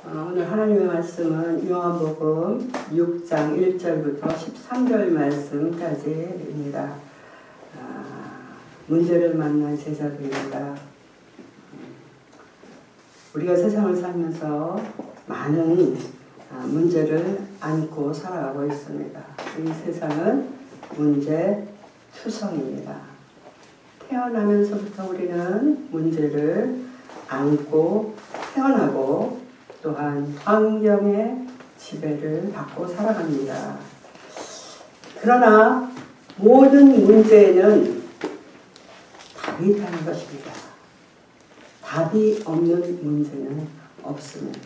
오늘 하나님의 말씀은 요한복음 6장 1절부터 13절 말씀까지입니다. 문제를 만난 제자들입니다. 우리가 세상을 살면서 많은 문제를 안고 살아가고 있습니다. 이 세상은 문제투성입니다. 태어나면서부터 우리는 문제를 안고 태어나고 또한 환경의 지배를 받고 살아갑니다. 그러나 모든 문제에는 답이 있다는 것입니다. 답이 없는 문제는 없습니다.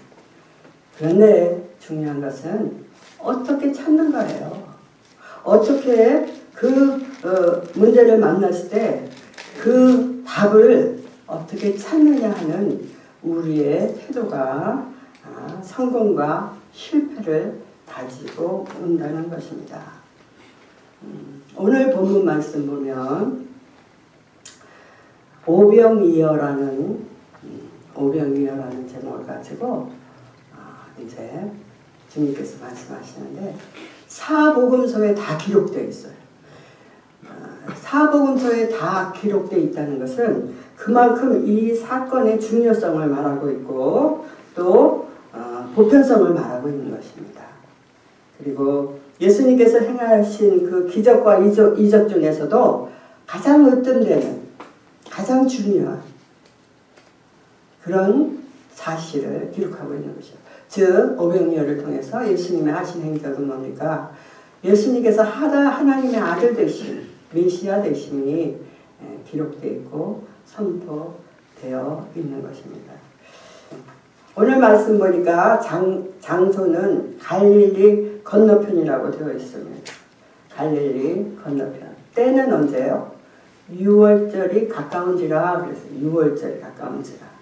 그런데 중요한 것은 어떻게 찾는가예요. 어떻게 그 문제를 만났을 때 그 답을 어떻게 찾느냐 하는 우리의 태도가 성공과 실패를 가지고 온다는 것입니다. 오늘 본문 말씀 보면 오병이어라는 제목을 가지고 이제 주님께서 말씀하시는데 사복음서에 다 기록되어 있어요. 사복음서에 다 기록되어 있다는 것은 그만큼 이 사건의 중요성을 말하고 있고 또 보편성을 말하고 있는 것입니다. 그리고 예수님께서 행하신 그 기적과 이적 중에서도 가장 으뜸되는 가장 중요한 그런 사실을 기록하고 있는 것이죠. 즉 오병이어를 통해서 예수님의 하신 행적은 뭡니까? 예수님께서 하나님의 아들 되신 메시아 되심이 기록되어 있고 선포되어 있는 것입니다. 오늘 말씀 보니까 장소는 갈릴리 건너편이라고 되어 있습니다. 갈릴리 건너편. 때는 언제요? 6월절이 가까운지라 그래서 6월절이 가까운지라.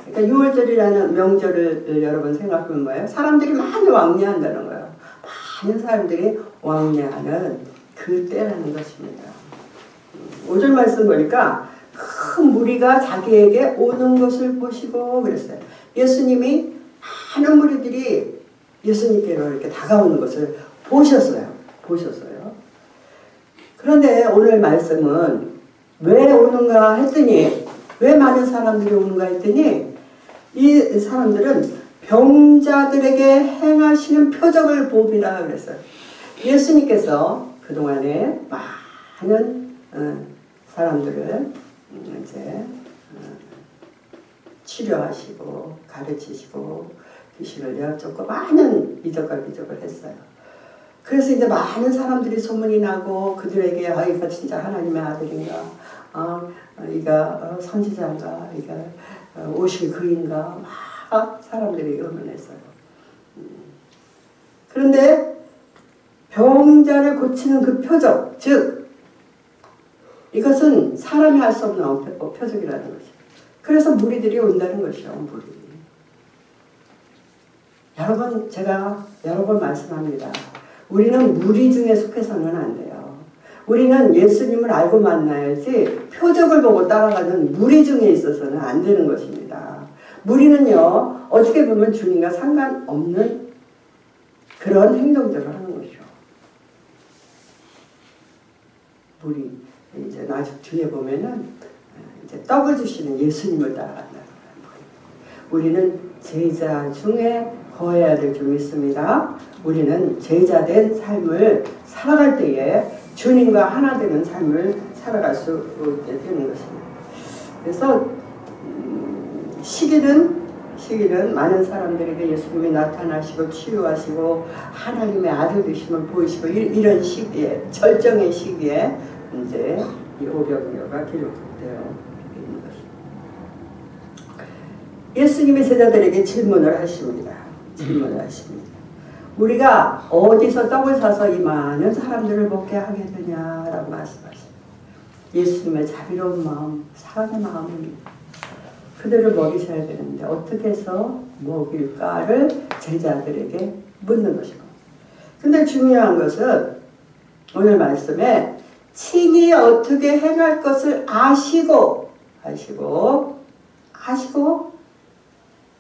그러니까 6월절이라는 명절을 여러분 생각하면 뭐예요? 사람들이 많이 왕래한다는 거예요. 많은 사람들이 왕래하는 그 때라는 것입니다. 5절 말씀 보니까 큰 무리가 자기에게 오는 것을 보시고 그랬어요. 예수님이 많은 무리들이 예수님께로 이렇게 다가오는 것을 보셨어요. 그런데 오늘 말씀은 왜 오는가 했더니 왜 많은 사람들이 오는가 했더니 이 사람들은 병자들에게 행하시는 표적을 보비라 그랬어요. 예수님께서 그동안에 많은 사람들을 이제 치료하시고 가르치시고 귀신을 내어쫓고 많은 이적과 기적을 했어요. 그래서 이제 많은 사람들이 소문이 나고 그들에게 이가 진짜 하나님의 아들인가, 이가 선지자인가, 이가 오실 그인가 막 사람들이 의문했어요. 그런데 병자를 고치는 그 표적, 즉 이것은 사람이 할 수 없는 표적이라는 것이죠. 그래서 무리들이 온다는 것이죠. 무리들이. 여러분, 제가 여러 번 말씀합니다. 우리는 무리 중에 속해서는 안 돼요. 우리는 예수님을 알고 만나야지 표적을 보고 따라가는 무리 중에 있어서는 안 되는 것입니다. 무리는요, 어떻게 보면 주님과 상관없는 그런 행동들을 하는 것이죠. 무리. 이제 나중 뒤에 보면은 이제 떡을 주시는 예수님을 따라간다는 거예요. 우리는 제자 중에 거해야 될 줄 믿습니다. 우리는 제자된 삶을 살아갈 때에 주님과 하나 되는 삶을 살아갈 수 있게 되는 것입니다. 그래서 시기는 많은 사람들에게 예수님이 나타나시고 치유하시고 하나님의 아들 되심을 보이시고 이런 시기에 절정의 시기에 이제 이 오병이어가 기록되어 있는 것입니다. 예수님이 제자들에게 질문을 하십니다. 우리가 어디서 떡을 사서 이 많은 사람들을 먹게 하게 되냐라고 말씀하십니다. 예수님의 자비로운 마음, 사랑의 마음은 그들을 먹이셔야 되는데 어떻게 해서 먹일까를 제자들에게 묻는 것입니다. 근데 중요한 것은 오늘 말씀에 친히 어떻게 행할 것을 아시고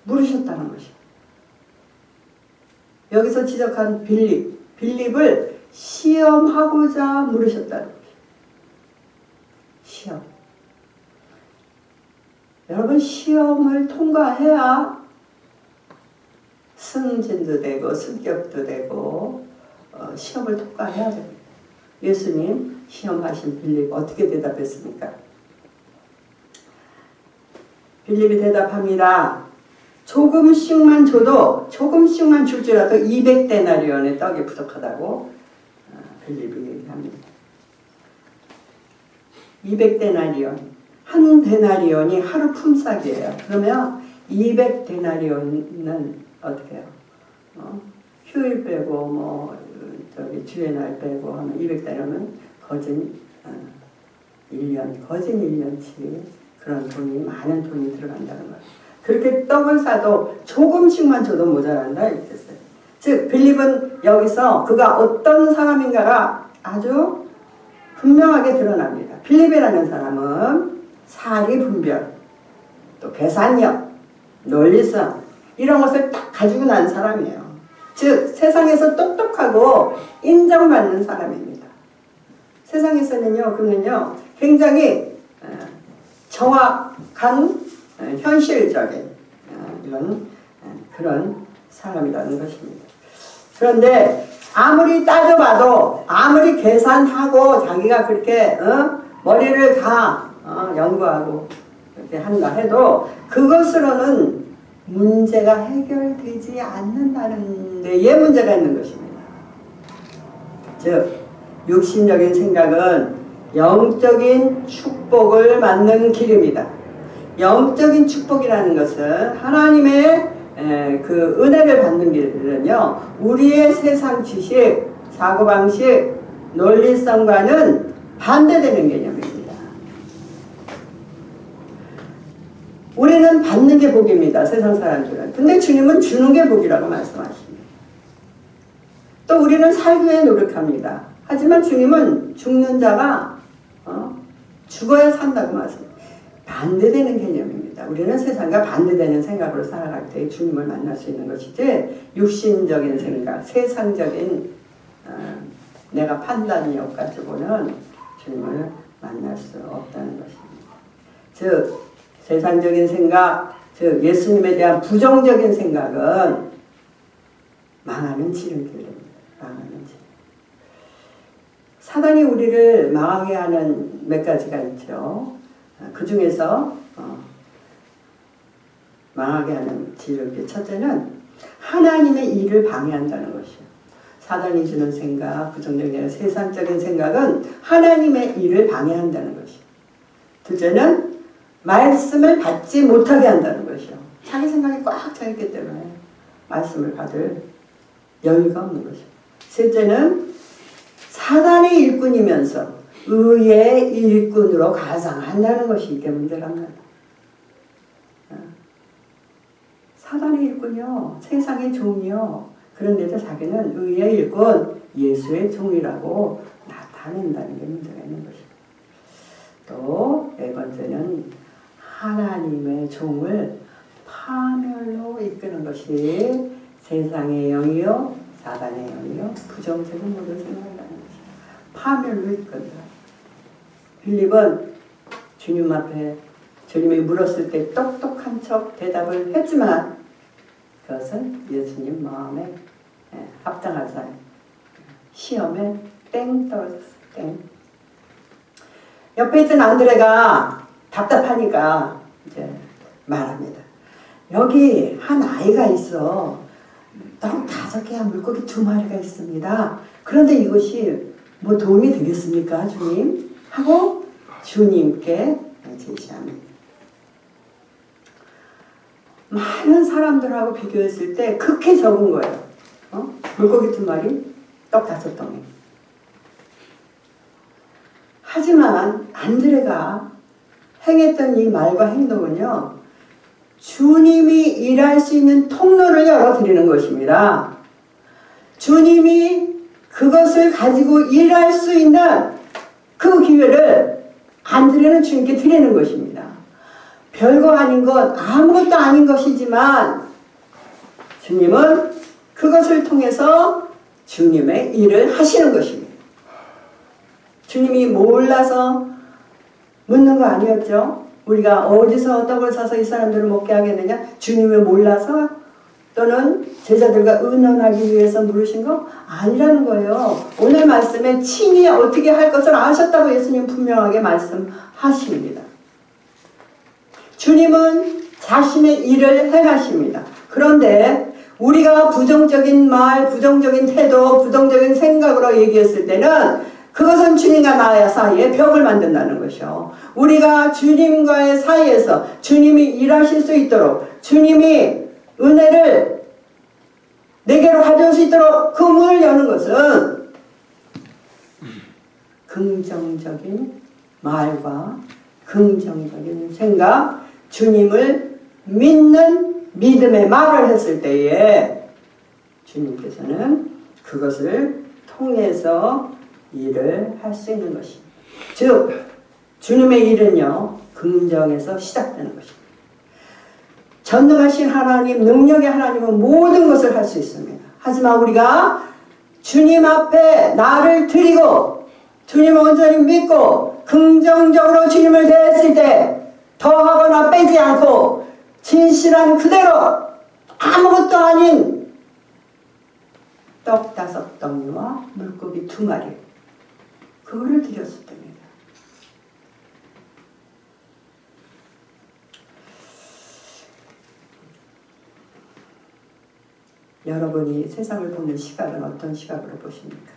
물으셨다는 것이에요. 여기서 지적한 빌립을 시험하고자 물으셨다는 거예요. 시험. 여러분, 시험을 통과해야 승진도 되고 승격도 되고 시험을 통과해야 됩니다. 예수님 시험하신 빌립 어떻게 대답했습니까? 빌립이 대답합니다. 조금씩만 줘도 조금씩만 줄지라도 200데나리온의 떡이 부족하다고 빌립이 얘기합니다. 200데나리온, 한 데나리온이 하루 품삯이에요. 그러면 200데나리온은 어떻게 해요? 휴일 빼고 주의 날 빼고 하면 200데나리온은 거진 1년치 그런 돈이, 많은 돈이 들어간다는 거예요. 그렇게 떡을 사도 조금씩만 줘도 모자란다 이렇게 했어요. 즉 빌립은 여기서 그가 어떤 사람인가가 아주 분명하게 드러납니다. 빌립이라는 사람은 사리 분별, 또 계산력, 논리성 이런 것을 딱 가지고 난 사람이에요. 즉 세상에서 똑똑하고 인정받는 사람입니다. 세상에서는요, 그러면요 굉장히 정확한 현실적인 이런 그런 사람이라는 것입니다. 그런데 아무리 따져봐도, 아무리 계산하고 자기가 그렇게 머리를 다 연구하고 그렇게 한다 해도 그것으로는 문제가 해결되지 않는다는 데에 문제가 있는 것입니다. 즉 육신적인 생각은 영적인 축복을 맞는 길입니다. 영적인 축복이라는 것은 하나님의 그 은혜를 받는 길은요, 우리의 세상 지식, 사고방식, 논리성과는 반대되는 개념입니다. 우리는 받는 게 복입니다. 세상 사람들은. 근데 주님은 주는 게 복이라고 말씀하십니다. 또 우리는 살기 위해 노력합니다. 하지만 주님은 죽는 자가 죽어야 산다고 말씀합니다. 반대되는 개념입니다. 우리는 세상과 반대되는 생각으로 살아갈 때 주님을 만날 수 있는 것이지, 육신적인 생각, 세상적인 내가 판단력 가지고는 주님을 만날 수 없다는 것입니다. 즉 세상적인 생각, 즉 예수님에 대한 부정적인 생각은 망하는 지름길입니다. 망하는 길. 사단이 우리를 망하게 하는 몇 가지가 있죠. 그 중에서 망하게 하는 지름길, 첫째는 하나님의 일을 방해한다는 것이에요. 사단이 주는 생각, 부정적인 세상적인 생각은 하나님의 일을 방해한다는 것이에요. 둘째는 말씀을 받지 못하게 한다는 것이요. 자기 생각이 꽉 차있기 때문에 말씀을 받을 여유가 없는 것이요. 셋째는 사단의 일꾼이면서 의의 일꾼으로 가장한다는 것이 이게 문제랍니다. 사단의 일꾼이요, 세상의 종이요, 그런데도 자기는 의의 일꾼, 예수의 종이라고 나타낸다는 게 문제가 있는 것입니다. 또 네 번째는 하나님의 종을 파멸로 이끄는 것이 세상의 영이요, 사단의 영이요, 부정적인 모든 생각을 하는 것이요. 파멸로 이끈다. 빌립은 주님 앞에 주님이 물었을 때 똑똑한 척 대답을 했지만 그것은 예수님 마음에 합당하지 않은 시험에 땡 떨어졌어요. 땡. 옆에 있던 안드레가 답답하니까 이제 말합니다. 여기 한 아이가 있어. 떡 5개와 물고기 2마리가 있습니다. 그런데 이것이 뭐 도움이 되겠습니까, 주님? 하고 주님께 제시합니다. 많은 사람들하고 비교했을 때 극히 적은 거예요. 물고기 2마리, 떡 5덩이. 하지만 안드레가 행했던 이 말과 행동은요, 주님이 일할 수 있는 통로를 열어드리는 것입니다. 주님이 그것을 가지고 일할 수 있는 그 기회를 안드레는 주님께 드리는 것입니다. 별거 아닌 것, 아무것도 아닌 것이지만 주님은 그것을 통해서 주님의 일을 하시는 것입니다. 주님이 몰라서 묻는 거 아니었죠? 우리가 어디서 떡을 사서 이 사람들을 먹게 하겠느냐? 주님이 몰라서 또는 제자들과 의논하기 위해서 물으신 거 아니라는 거예요. 오늘 말씀에 친히 어떻게 할 것을 아셨다고 예수님 분명하게 말씀하십니다. 주님은 자신의 일을 행하십니다. 그런데 우리가 부정적인 말, 부정적인 태도, 부정적인 생각으로 얘기했을 때는 그것은 주님과 나 사이에 벽을 만든다는 것이요. 우리가 주님과의 사이에서 주님이 일하실 수 있도록 주님이 은혜를 내게로 가져올 수 있도록 그 문을 여는 것은 긍정적인 말과 긍정적인 생각, 주님을 믿는 믿음의 말을 했을 때에 주님께서는 그것을 통해서 일을 할 수 있는 것입니다. 즉 주님의 일은요 긍정에서 시작되는 것입니다. 전능하신 하나님, 능력의 하나님은 모든 것을 할 수 있습니다. 하지만 우리가 주님 앞에 나를 드리고 주님을 온전히 믿고 긍정적으로 주님을 대했을 때 더하거나 빼지 않고 진실한 그대로 아무것도 아닌 떡 5덩이와 물고기 2마리 그거를 드렸을 때입니다. 여러분이 세상을 보는 시각은 어떤 시각으로 보십니까?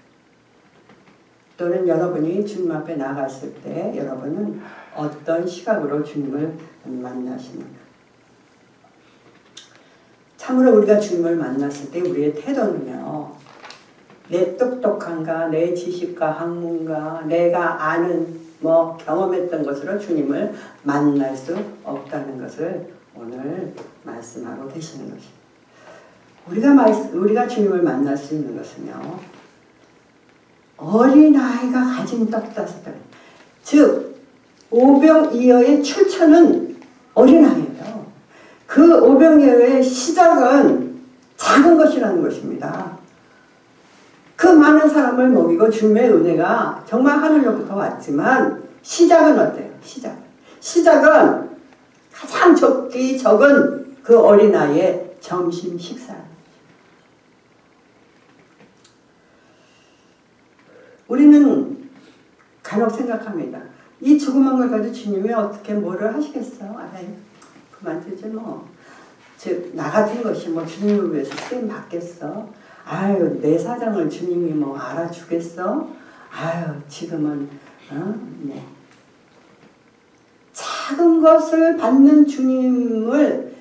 또는 여러분이 주님 앞에 나갔을 때 여러분은 어떤 시각으로 주님을 만나십니까? 참으로 우리가 주님을 만났을 때 우리의 태도는요, 내 똑똑한가, 내 지식과 학문가, 내가 아는 경험했던 것으로 주님을 만날 수 없다는 것을 오늘 말씀하고 계시는 것입니다. 우리가 주님을 만날 수 있는 것은요, 어린아이가 가진 떡 5덩이, 즉 오병이어의 출처는 어린아이예요. 그 오병이어의 시작은 작은 것이라는 것입니다. 그 많은 사람을 먹이고 주님의 은혜가 정말 하늘로부터 왔지만 시작은 어때요? 시작은 가장 적은 그 어린아이의 점심 식사. 우리는 간혹 생각합니다. 이 조그만 걸 가지고 주님이 어떻게 뭐를 하시겠어? 아이, 그만두지 뭐. 즉, 나 같은 것이 주님을 위해서 쓰임 받겠어? 아유, 내 사정을 주님이 알아주겠어? 아유, 지금은, 작은 것을 받는 주님을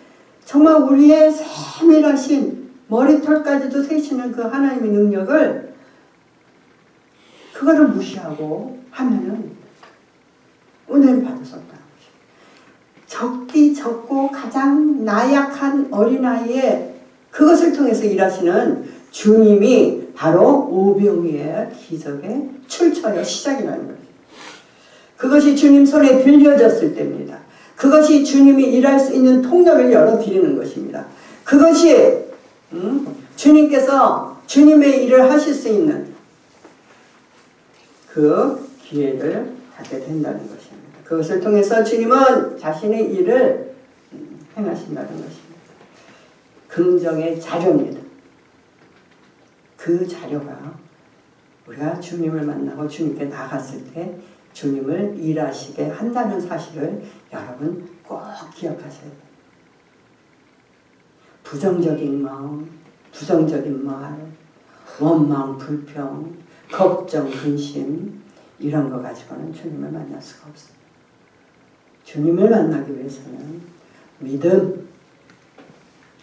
정말 우리의 세밀하신 머리털까지도 세시는 그 하나님의 능력을 그거를 무시하고 하면은 은혜를 받을 수 없다는 것입니다. 적디 적고 가장 나약한 어린아이의 그것을 통해서 일하시는 주님이 바로 오병이어의 기적의 출처여 시작이라는 것입니다. 그것이 주님 손에 들려졌을 때입니다. 그것이 주님이 일할 수 있는 통로를 열어드리는 것입니다. 그것이 주님께서 주님의 일을 하실 수 있는 그 기회를 갖게 된다는 것입니다. 그것을 통해서 주님은 자신의 일을 행하신다는 것입니다. 긍정의 자료입니다. 그 자료가 우리가 주님을 만나고 주님께 나갔을 때 주님을 일하시게 한다는 사실을 여러분 꼭 기억하셔야 돼요. 부정적인 마음, 부정적인 말, 원망, 불평, 걱정, 근심 이런 거 가지고는 주님을 만날 수가 없습니다. 주님을 만나기 위해서는 믿음,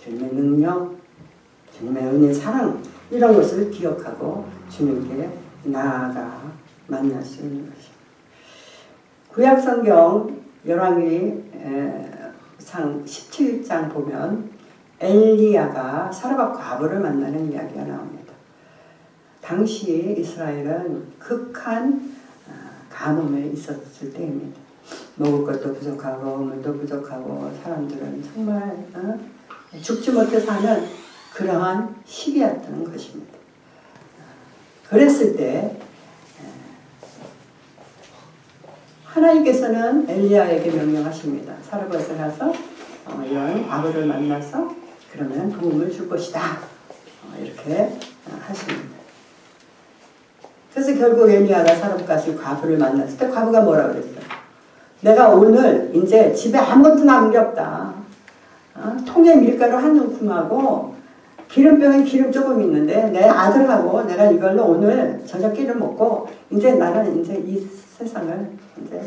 주님의 능력, 주님의 은혜, 사랑 이런 것을 기억하고 주님께 나아가 만날 수 있는 것입니다. 구약성경 열왕기상 17장 보면 엘리야가 사르밧 과부를 만나는 이야기가 나옵니다. 당시 이스라엘은 극한 가뭄에 있었을 때입니다. 먹을 것도 부족하고 물도 부족하고 사람들은 정말 죽지 못해 사는 그러한 시기였던 것입니다. 그랬을 때 하나님께서는 엘리야에게 명령하십니다. 사르밧에 가서 이런 과부를 만나서 그러면 도움을 줄 것이다. 이렇게 하십니다. 그래서 결국 엘리야가 사르밧 과부를 만났을 때 과부가 뭐라 그랬어요? 내가 오늘 이제 집에 아무것도 남은 게 없다. 통에 밀가루 한 움큼하고 기름병에 기름 조금 있는데 내 아들하고 내가 이걸로 오늘 저녁기를 먹고 이제 나는 이제 이 세상을 이제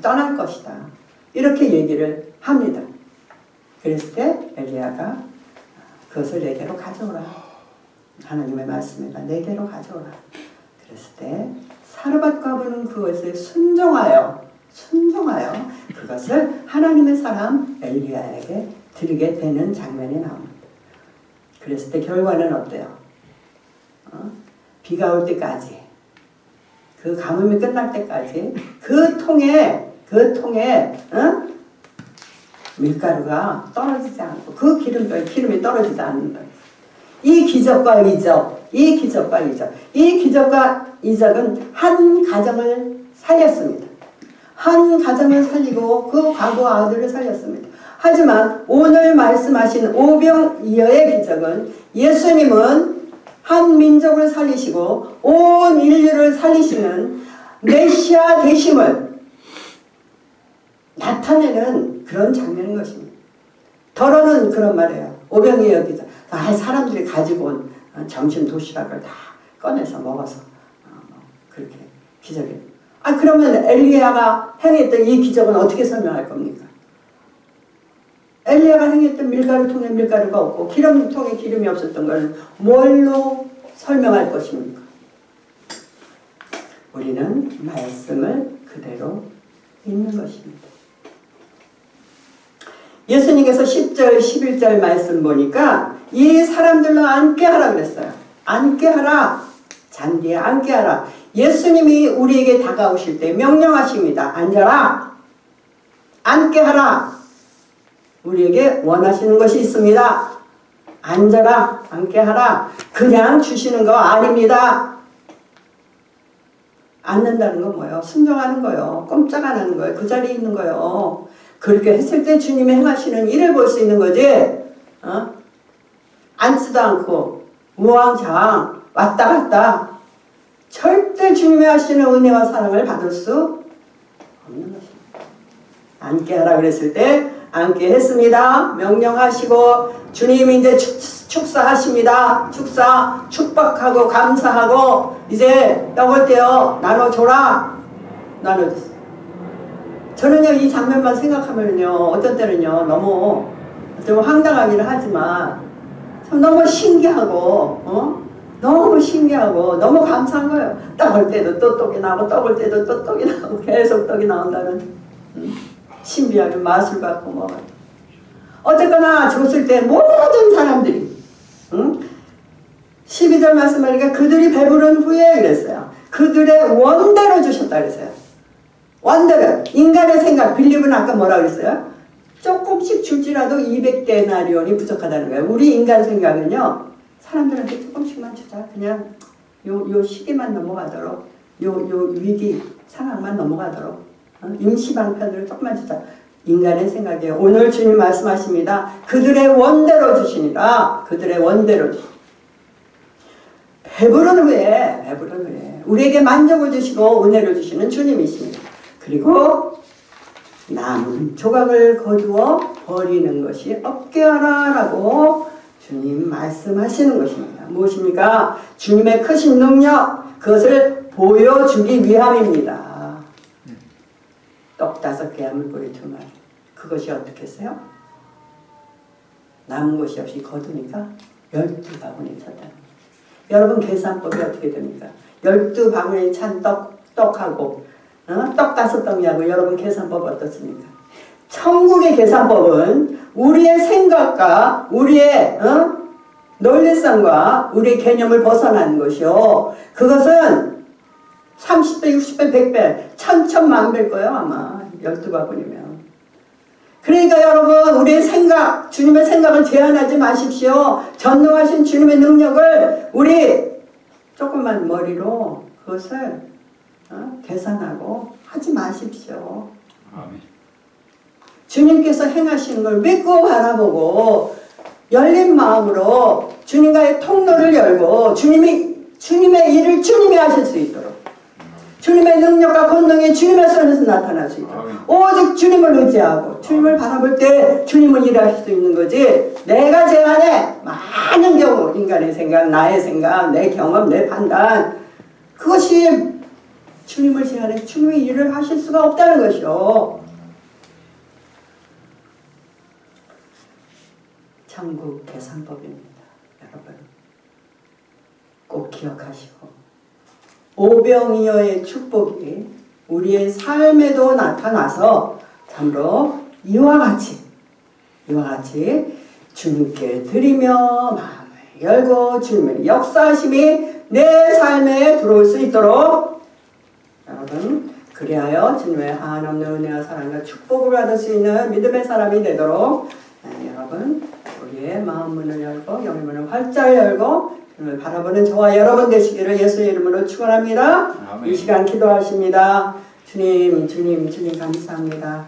떠날 것이다. 이렇게 얘기를 합니다. 그랬을 때 엘리야가 그것을 내게로 가져오라. 하나님의 말씀이다. 내게로 가져오라. 그랬을 때 사르밧 과부는 그것을 순종하여 그것을 하나님의 사람 엘리야에게 드리게 되는 장면이 나옵니다. 그랬을 때 결과는 어때요? 비가 올 때까지 그 가뭄이 끝날 때까지 그 통에 밀가루가 떨어지지 않고 그 기름이 떨어지지 않는다. 이 기적과 이적은 한 가정을 살렸습니다. 한 가정을 살리고 그 과부 아들을 살렸습니다. 하지만 오늘 말씀하신 오병이어의 기적은 예수님은 한 민족을 살리시고 온 인류를 살리시는 메시아 되심을 나타내는 그런 장면인 것입니다. 더러는 그런 말이에요. 오병이어 기적. 사람들이 가지고 온 점심 도시락을 다 꺼내서 먹어서 그렇게 기적이에요. 그러면 엘리야가 행했던 이 기적은 어떻게 설명할 겁니까? 엘리야가 행했던 밀가루통에 밀가루가 없고 기름통에 기름이 없었던 걸 뭘로 설명할 것입니까? 우리는 말씀을 그대로 믿는 것입니다. 예수님께서 10절, 11절 말씀 보니까 이 사람들로 앉게 하라 그랬어요. 앉게 하라. 잔디에 앉게 하라. 예수님이 우리에게 다가오실 때 명령하십니다. 앉아라. 앉게 하라. 우리에게 원하시는 것이 있습니다. 앉아라. 앉게 하라. 그냥 주시는 거 아닙니다. 앉는다는 건 뭐예요? 순종하는 거예요. 꼼짝 안 하는 거예요. 그 자리에 있는 거예요. 그렇게 했을 때 주님이 행하시는 일을 볼 수 있는 거지. 앉지도 않고 우왕좌왕 왔다 갔다 절대 주님이 하시는 은혜와 사랑을 받을 수 없는 것입니다. 앉게 하라 그랬을 때 앉게 했습니다. 명령하시고 주님이 이제 축사하십니다. 축복하고 감사하고 이제 떡을 떼어 나눠줘라. 나눠줬어요. 저는요 이 장면만 생각하면요 어떤 때는요 너무 좀 황당하기는 하지만 너무 신기하고 너무 감사한 거예요. 떡을 때도 또 떡이 나오고 떡을 때도 또 떡이 나오고 계속 떡이 나온다는 신비한 맛을 갖고 먹어요. 어쨌거나 줬을 때 모든 사람들이 12절 말씀하니까 그들이 배부른 후에 그랬어요. 그들의 원대로 주셨다 그랬어요. 원대로 인간의 생각 빌립은 아까 뭐라 그랬어요? 조금씩 줄지라도 200데나리온이 부족하다는 거예요. 우리 인간 생각은요 사람들한테 조금씩만 주자. 그냥 요 시기만 넘어가도록 요 위기 상황만 넘어가도록 임시방편으로 조금만 주자. 인간의 생각이에요. 오늘 주님 말씀하십니다. 그들의 원대로 주시니라. 그들의 원대로 주시니라. 배부른 후에 우리에게 만족을 주시고 은혜를 주시는 주님이십니다. 그리고 남은 조각을 거두어 버리는 것이 없게 하라라고 주님 말씀하시는 것입니다. 무엇입니까? 주님의 크신 능력, 그것을 보여주기 위함입니다. 떡 5개와 물고기 2마리. 그것이 어떻게 했어요? 남은 것이 없이 거두니까 12바구니 찼다. 여러분 계산법이 어떻게 됩니까? 12바구니 찬 떡하고 떡 5덩이하고 여러분 계산법 어떻습니까? 천국의 계산법은 우리의 생각과 우리의 논리성과 우리의 개념을 벗어나는 것이요. 그것은 30배, 60배, 100배, 천천만배일 거예요 아마 12바구니면. 그러니까 여러분 우리의 생각, 주님의 생각을 제한하지 마십시오. 전능하신 주님의 능력을 우리 조금만 머리로 그것을 계산하고 하지 마십시오. 아멘. 주님께서 행하시는 걸 믿고 바라보고 열린 마음으로 주님과의 통로를 열고 주님의 일을 주님이 하실 수 있도록, 주님의 능력과 권능이 주님의 손에서 나타날 수 있도록 오직 주님을 의지하고 주님을 바라볼 때 주님은 일하실 수 있는 거지, 내가 제안해 많은 경우 인간의 생각, 나의 생각, 내 경험, 내 판단, 그것이 주님을 제안해 주님의 일을 하실 수가 없다는 것이요. 천국 계산법입니다. 여러분 꼭 기억하시고 오병이어의 축복이 우리의 삶에도 나타나서 참으로 이와 같이 주님께 드리며 마음을 열고 주님의 역사하심이 내 삶에 들어올 수 있도록 여러분 그리하여 주님의 한없는 은혜와 사랑과 축복을 받을 수 있는 믿음의 사람이 되도록 여러분 우리의 마음 문을 열고 영의 문을 활짝 열고 주님을 바라보는 저와 여러분 되시기를 예수의 이름으로 축원합니다. 아멘. 이 시간 기도하십니다. 주님 감사합니다.